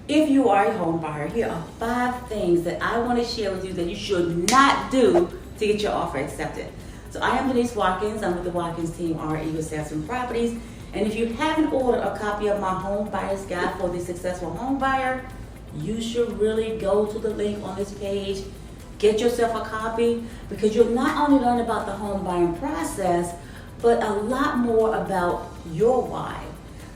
If you are a home buyer, here are 5 things that I want to share with you that you should not do to get your offer accepted. So I am Denise Watkins. I'm with the Watkins Team RE with Samson Properties. And if you haven't ordered a copy of my Home Buyer's Guide for the Successful Home Buyer, you should really go to the link on this page, get yourself a copy, because you'll not only learn about the home buying process, but a lot more about your why.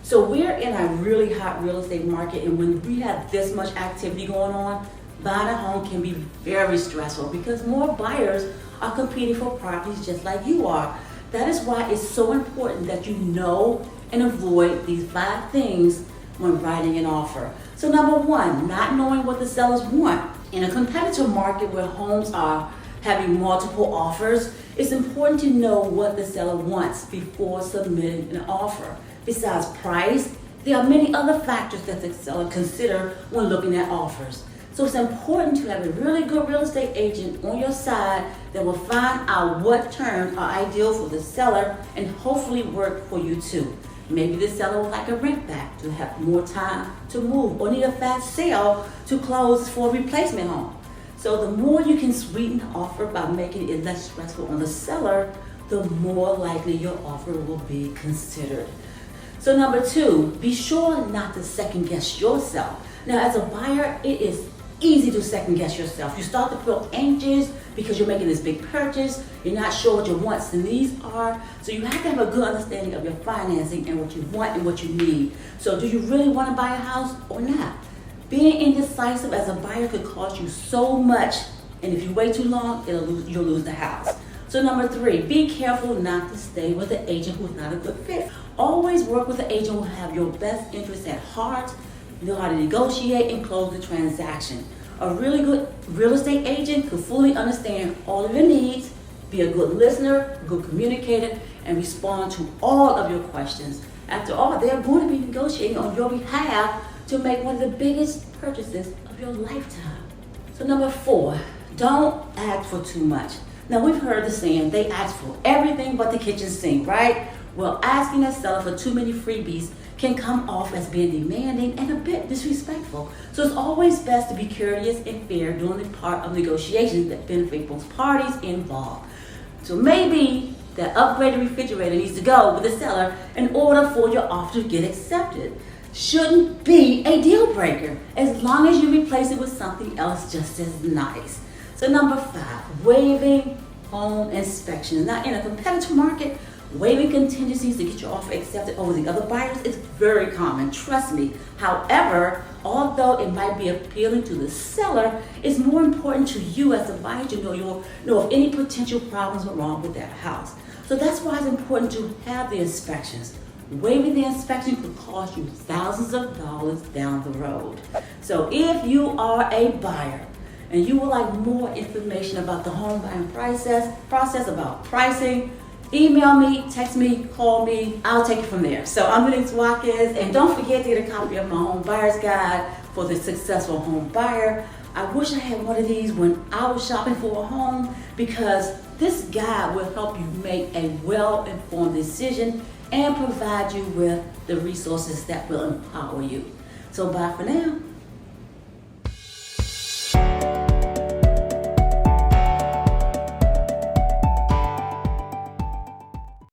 So we're in a really hot real estate market, and when we have this much activity going on, buying a home can be very stressful because more buyers are competing for properties just like you are. That is why it's so important that you know and avoid these 5 things when writing an offer. So number 1, not knowing what the sellers want. In a competitive market where homes are having multiple offers, it's important to know what the seller wants before submitting an offer. Besides price, there are many other factors that the seller consider when looking at offers. So it's important to have a really good real estate agent on your side that will find out what terms are ideal for the seller and hopefully work for you too. Maybe the seller would like a rent back to have more time to move, or need a fast sale to close for a replacement home. So the more you can sweeten the offer by making it less stressful on the seller, the more likely your offer will be considered. So number 2, be sure not to second guess yourself. Now as a buyer, it is easy to second guess yourself. You start to feel anxious because you're making this big purchase. You're not sure what your wants and needs are. So you have to have a good understanding of your financing and what you want and what you need. So do you really want to buy a house or not? Being indecisive as a buyer could cost you so much, and if you wait too long, you'll lose the house. So number 3, be careful not to stay with an agent who's not a good fit. Always work with an agent who have your best interests at heart, know how to negotiate and close the transaction. A really good real estate agent could fully understand all of your needs, be a good listener, good communicator, and respond to all of your questions. After all, they're going to be negotiating on your behalf to make one of the biggest purchases of your lifetime. So number 4, don't ask for too much. Now we've heard the saying, they ask for everything but the kitchen sink, right? Well, asking a seller for too many freebies can come off as being demanding and a bit disrespectful. So it's always best to be courteous and fair during the part of negotiations that benefit both parties involved. So maybe that upgraded refrigerator needs to go with the seller in order for your offer to get accepted. Shouldn't be a deal breaker as long as you replace it with something else just as nice. So number 5, waiving home inspections. Now in a competitive market, waiving contingencies to get your offer accepted over the other buyers is very common, trust me. However, although it might be appealing to the seller, it's more important to you as a buyer to know if any potential problems are wrong with that house. So that's why it's important to have the inspections. Waiving the inspection could cost you thousands of dollars down the road. So if you are a buyer and you would like more information about the home buying process about pricing, email me, text me, call me, I'll take it from there. So I'm Denise Watkins, and don't forget to get a copy of my Home Buyer's Guide for the Successful Home Buyer. I wish I had one of these when I was shopping for a home, because this guide will help you make a well-informed decision and provide you with the resources that will empower you. So bye for now.